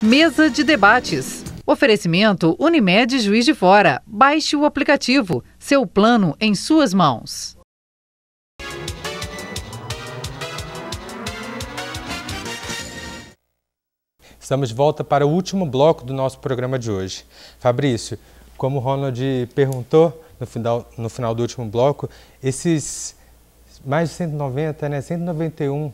Mesa de debates. Oferecimento Unimed Juiz de Fora. Baixe o aplicativo. Seu plano em suas mãos. Estamos de volta para o último bloco do nosso programa de hoje. Fabrício, como o Ronald perguntou no final do último bloco, esses mais de 190, 191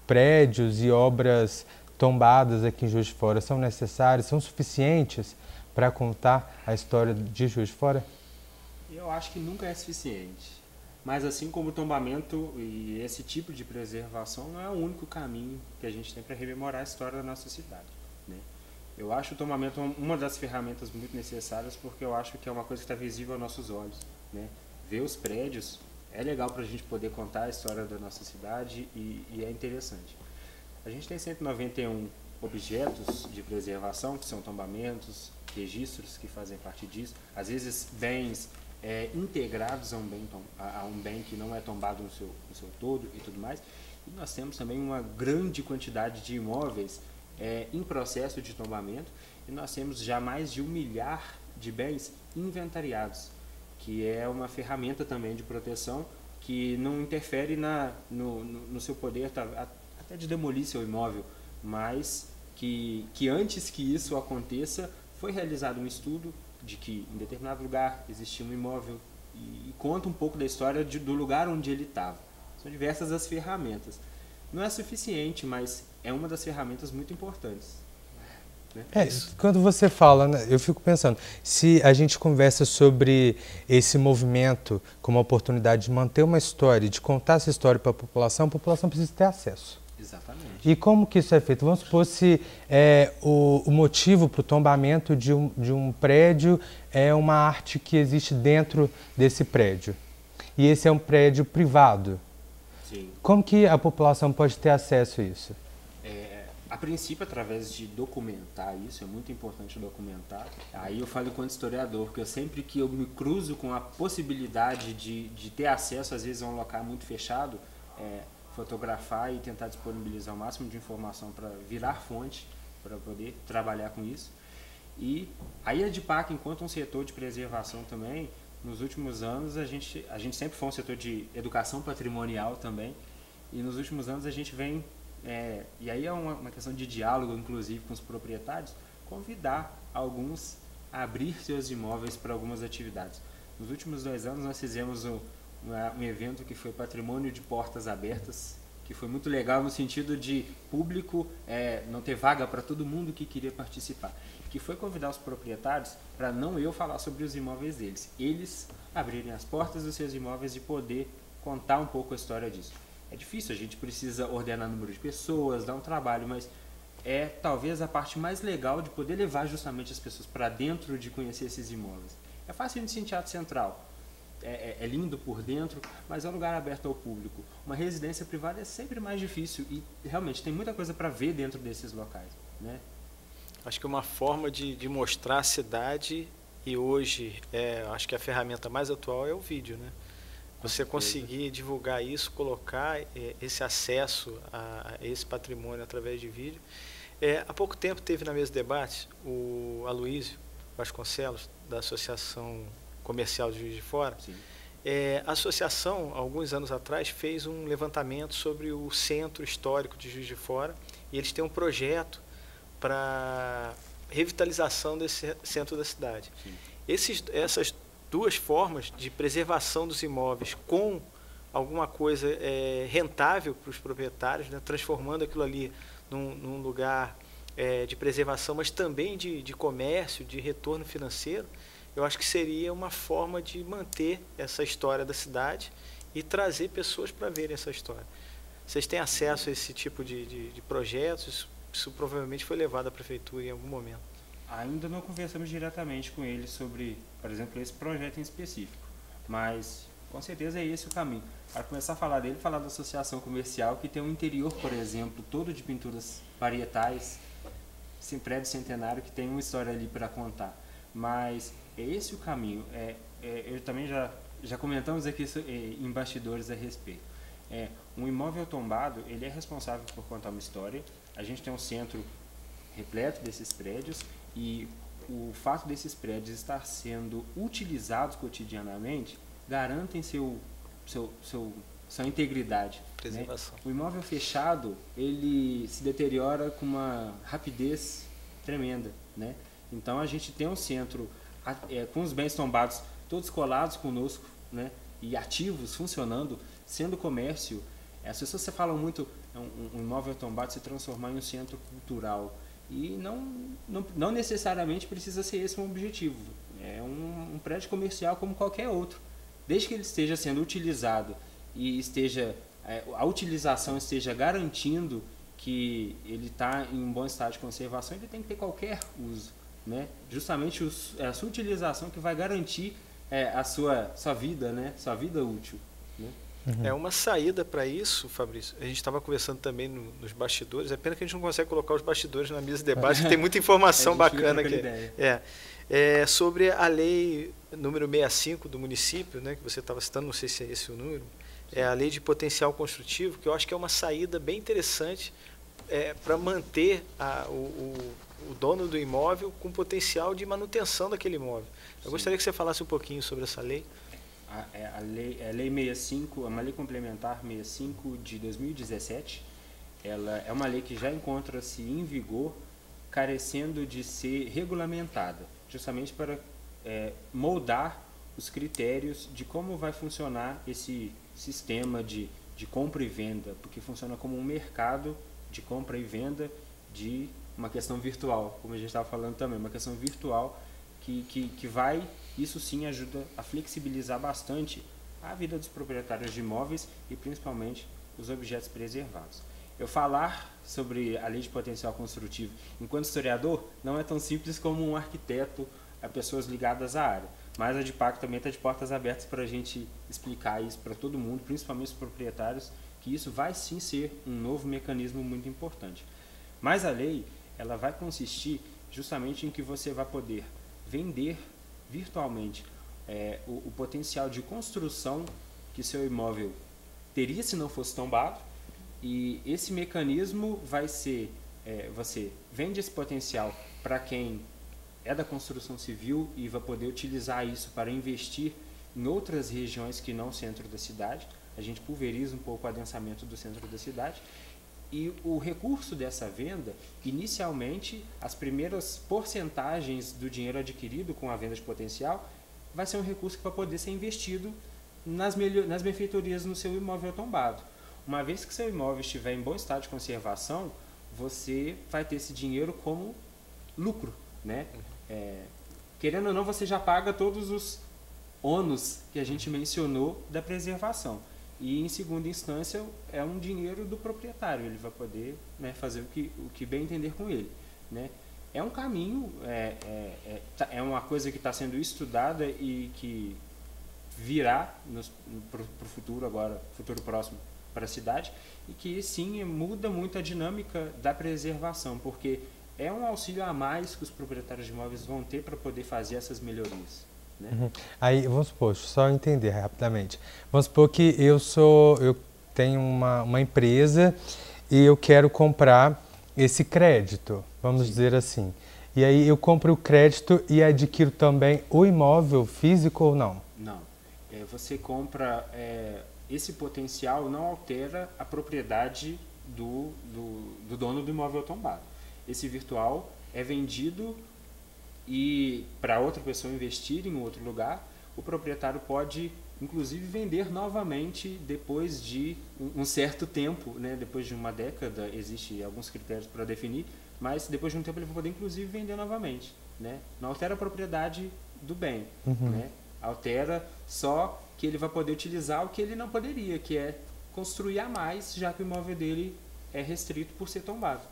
prédios e obras tombadas aqui em Juiz de Fora são necessários, são suficientes para contar a história de Juiz de Fora? Eu acho que nunca é suficiente. Mas assim como o tombamento e esse tipo de preservação não é o único caminho que a gente tem para rememorar a história da nossa cidade, né? Eu acho o tombamento uma das ferramentas muito necessárias, porque eu acho que é uma coisa que está visível aos nossos olhos, né? Ver os prédios é legal para a gente poder contar a história da nossa cidade e é interessante. A gente tem 191 objetos de preservação, que são tombamentos, registros que fazem parte disso, às vezes bens integrados a um bem que não é tombado no seu todo e tudo mais. E nós temos também uma grande quantidade de imóveis em processo de tombamento, e nós temos já mais de 1 milhar de bens inventariados, que é uma ferramenta também de proteção que não interfere no seu poder até de demolir seu imóvel, mas que antes que isso aconteça foi realizado um estudo de que em determinado lugar existia um imóvel e conta um pouco da história do lugar onde ele estava. São diversas as ferramentas. Não é suficiente, mas é uma das ferramentas muito importantes, né? Quando você fala, né, eu fico pensando, se a gente conversa sobre esse movimento como uma oportunidade de manter uma história, de contar essa história para a população precisa ter acesso. Exatamente. E como que isso é feito? Vamos supor se o motivo para o tombamento de um prédio é uma arte que existe dentro desse prédio. E esse é um prédio privado. Sim. Como que a população pode ter acesso a isso? A princípio, através de documentar isso, é muito importante documentar. Aí eu falo enquanto historiador, porque sempre que eu me cruzo com a possibilidade de ter acesso, às vezes, a um local muito fechado, fotografar e tentar disponibilizar o máximo de informação para virar fonte, para poder trabalhar com isso. E a EDPAC, enquanto um setor de preservação também, nos últimos anos a gente sempre foi um setor de educação patrimonial também, e nos últimos anos a gente vem, e aí é uma questão de diálogo, inclusive, com os proprietários, convidar alguns a abrir seus imóveis para algumas atividades. Nos últimos 2 anos nós fizemos um evento que foi Patrimônio de Portas Abertas, que foi muito legal no sentido de público não ter vaga para todo mundo que queria participar, que foi convidar os proprietários para não eu falar sobre os imóveis deles, eles abrirem as portas dos seus imóveis e poder contar um pouco a história disso. É difícil, a gente precisa ordenar número de pessoas, dar um trabalho, mas é talvez a parte mais legal de poder levar justamente as pessoas para dentro de conhecer esses imóveis. É fácil de ir em Teatro Central, é lindo por dentro, mas é um lugar aberto ao público. Uma residência privada é sempre mais difícil e realmente tem muita coisa para ver dentro desses locais, né? Acho que uma forma de mostrar a cidade, e hoje acho que a ferramenta mais atual é o vídeo, né? Você conseguir divulgar isso, colocar esse acesso a esse patrimônio através de vídeo. Há pouco tempo teve na mesa de debate o Aloysio Vasconcelos, da Associação Comercial de Juiz de Fora. A associação, alguns anos atrás, fez um levantamento sobre o centro histórico de Juiz de Fora, e eles têm um projeto para revitalização desse centro da cidade. Essas 2 formas de preservação dos imóveis com alguma coisa rentável para os proprietários, né, transformando aquilo ali num lugar de preservação, mas também de comércio, de retorno financeiro, eu acho que seria uma forma de manter essa história da cidade e trazer pessoas para verem essa história. Vocês têm acesso a esse tipo de projetos? Isso provavelmente foi levado à prefeitura em algum momento. Ainda não conversamos diretamente com eles sobre, por exemplo, esse projeto em específico, mas com certeza é esse o caminho. Para começar a falar dele, falar da associação comercial, que tem um interior, por exemplo, todo de pinturas parietais, sem prédio centenário, que tem uma história ali para contar. Mas é esse o caminho. Eu também já comentamos aqui em bastidores a respeito. Um imóvel tombado, ele é responsável por contar uma história. A gente tem um centro repleto desses prédios, e o fato desses prédios estar sendo utilizados cotidianamente garantem sua integridade. Preservação. Né? O imóvel fechado, ele se deteriora com uma rapidez tremenda. Né? Então a gente tem um centro com os bens tombados todos colados conosco, né? E ativos, funcionando, sendo comércio. As pessoas falam muito um imóvel tombado se transformar em um centro cultural. E não necessariamente precisa ser esse um objetivo. É um prédio comercial como qualquer outro. Desde que ele esteja sendo utilizado e a utilização esteja garantindo que ele está em um bom estado de conservação, ele tem que ter qualquer uso. Né? Justamente a sua utilização que vai garantir a sua vida, né? Sua vida útil. Né? É uma saída para isso, Fabrício. A gente estava conversando também nos bastidores. É pena que a gente não consegue colocar os bastidores na mesa de debate, que tem muita informação bacana aqui. Sobre a lei número 65 do município, né, que você estava citando, não sei se é esse o número, é a lei de potencial construtivo, que eu acho que é uma saída bem interessante para manter o dono do imóvel com potencial de manutenção daquele imóvel. Eu gostaria que você falasse um pouquinho sobre essa lei. A lei 65, uma lei complementar 65 de 2017, ela é uma lei que já encontra-se em vigor, carecendo de ser regulamentada, justamente para moldar os critérios de como vai funcionar esse sistema de compra e venda, porque funciona como um mercado de compra e venda de uma questão virtual, como a gente estava falando também, uma questão virtual que vai, isso sim ajuda a flexibilizar bastante a vida dos proprietários de imóveis e principalmente os objetos preservados. Eu falar sobre a lei de potencial construtivo enquanto historiador não é tão simples como um arquiteto, a pessoas ligadas à área, mas a DIPAC também está de portas abertas para a gente explicar isso para todo mundo, principalmente os proprietários, que isso vai sim ser um novo mecanismo muito importante. Mas a lei, ela vai consistir justamente em que você vai poder vender virtualmente o potencial de construção que seu imóvel teria se não fosse tombado, e esse mecanismo vai ser, você vende esse potencial para quem é da construção civil e vai poder utilizar isso para investir em outras regiões que não o centro da cidade. A gente pulveriza um pouco o adensamento do centro da cidade. E o recurso dessa venda, inicialmente, as primeiras porcentagens do dinheiro adquirido com a venda de potencial, vai ser um recurso que vai poder ser investido nas benfeitorias no seu imóvel tombado. Uma vez que seu imóvel estiver em bom estado de conservação, você vai ter esse dinheiro como lucro. Né? Querendo ou não, você já paga todos os ônus que a gente mencionou da preservação. E, em segunda instância, é um dinheiro do proprietário. Ele vai poder, né, fazer o que bem entender com ele. Né? É um caminho, é uma coisa que está sendo estudada e que virá para o futuro, agora, futuro próximo, para a cidade, e que, sim, muda muito a dinâmica da preservação, porque é um auxílio a mais que os proprietários de imóveis vão ter para poder fazer essas melhorias. Né? Uhum. Aí, vamos supor, só entender rapidamente. Vamos supor que eu tenho uma empresa e eu quero comprar esse crédito, vamos dizer assim. E aí eu compro o crédito e adquiro também o imóvel físico ou não? Não. Você compra, esse potencial não altera a propriedade do dono do imóvel tombado. Esse virtual é vendido e para outra pessoa investir em outro lugar, o proprietário pode, inclusive, vender novamente depois de um certo tempo, né? Depois de uma década, existem alguns critérios para definir, mas depois de um tempo ele vai poder, inclusive, vender novamente. Né? Não altera a propriedade do bem, né? Altera só que ele vai poder utilizar o que ele não poderia, que é construir a mais, já que o imóvel dele é restrito por ser tombado.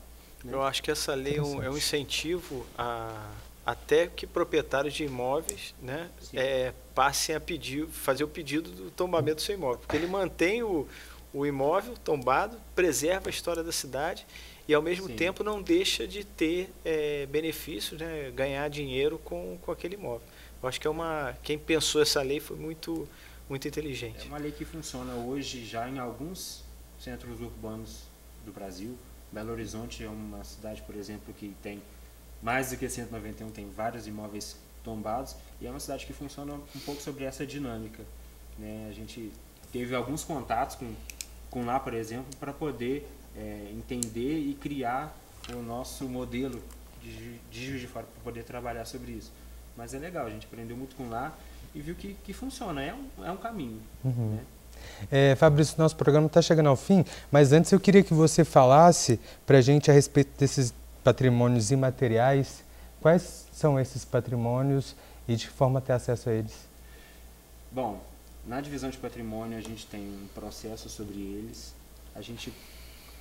Né? Eu acho que essa lei é um incentivo até que proprietários de imóveis, né, passem a fazer o pedido do tombamento do seu imóvel, porque ele mantém o imóvel tombado, preserva a história da cidade e ao mesmo tempo não deixa de ter benefícios, né, ganhar dinheiro com aquele imóvel. Eu acho que quem pensou essa lei foi muito inteligente. É uma lei que funciona hoje já em alguns centros urbanos do Brasil, Belo Horizonte é uma cidade, por exemplo, que tem mais do que 191, tem vários imóveis tombados, e é uma cidade que funciona um pouco sobre essa dinâmica, né? A gente teve alguns contatos com lá, por exemplo, para poder entender e criar o nosso modelo de Juiz de Fora, para poder trabalhar sobre isso. Mas é legal, a gente aprendeu muito com lá e viu que funciona, é um caminho. Uhum. Né? Fabrício, nosso programa está chegando ao fim, mas antes eu queria que você falasse para a gente a respeito desses patrimônios imateriais. Quais são esses patrimônios e de que forma ter acesso a eles? Bom, na divisão de patrimônio a gente tem um processo sobre eles. A gente,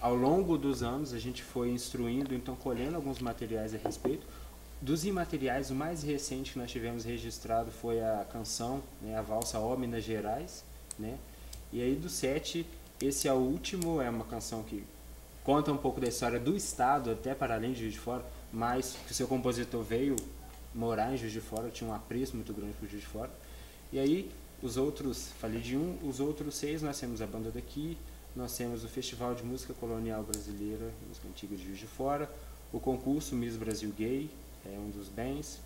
ao longo dos anos, a gente foi instruindo, então colhendo alguns materiais a respeito. Dos imateriais, o mais recente que nós tivemos registrado foi a canção, né, a valsa Ó Minas Gerais, né? E aí do 7, esse é o último, é uma canção que conta um pouco da história do estado, até para além de Juiz de Fora, mas que o seu compositor veio morar em Juiz de Fora, tinha um apreço muito grande por Juiz de Fora. E aí, os outros, falei de os outros 6, nós temos a banda daqui, nós temos o Festival de Música Colonial Brasileira, música antiga de Juiz de Fora, o concurso Miss Brasil Gay, é um dos bens.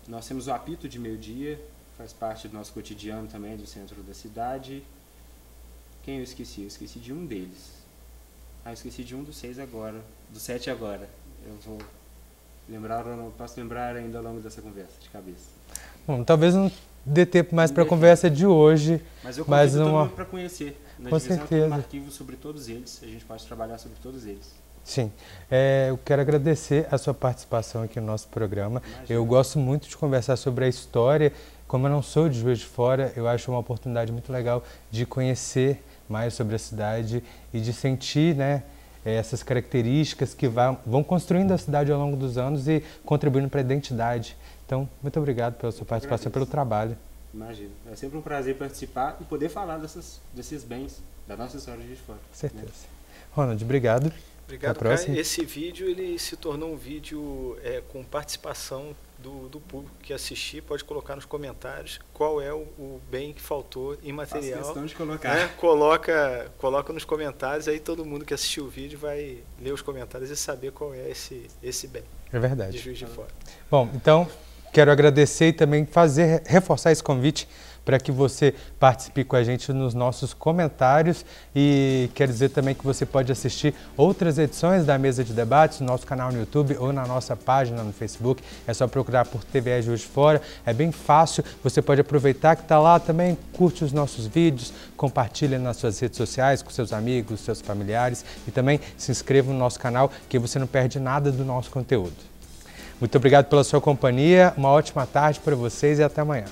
Nós temos o apito de meio-dia, faz parte do nosso cotidiano também, do centro da cidade. Quem eu esqueci? Eu esqueci de um deles. Eu esqueci de um dos 6 agora, do 7 agora. Eu vou lembrar, ou não posso lembrar ainda ao longo dessa conversa, de cabeça. Bom, talvez não dê tempo mais para a conversa de hoje. Mas eu convido todo mundo para conhecer. Na divisão tem um arquivo sobre todos eles, a gente pode trabalhar sobre todos eles. Sim, eu quero agradecer a sua participação aqui no nosso programa. Imagina. Eu gosto muito de conversar sobre a história. Como eu não sou de Juiz de Fora, eu acho uma oportunidade muito legal de conhecer mais sobre a cidade e de sentir, né, essas características que vão construindo a cidade ao longo dos anos e contribuindo para a identidade. Então, muito obrigado pela sua participação e pelo trabalho. Imagina, é sempre um prazer participar e poder falar desses bens, da nossa história de Juiz de Fora. Com certeza. Né? Ronald, obrigado. Obrigado, Caio. Esse vídeo ele se tornou um vídeo com participação do público que assistir. Pode colocar nos comentários qual é o bem que faltou imaterial. Faço questão de colocar. Né? Coloca nos comentários, aí todo mundo que assistiu o vídeo vai ler os comentários e saber qual é esse bem. É verdade. De Juiz de Fora. Bom, então quero agradecer e também reforçar esse convite para que você participe com a gente nos nossos comentários e quero dizer também que você pode assistir outras edições da Mesa de Debates no nosso canal no YouTube ou na nossa página no Facebook. É só procurar por TVE Juiz de Fora, é bem fácil, você pode aproveitar que está lá também, curte os nossos vídeos, compartilha nas suas redes sociais com seus amigos, seus familiares e também se inscreva no nosso canal que você não perde nada do nosso conteúdo. Muito obrigado pela sua companhia, uma ótima tarde para vocês e até amanhã.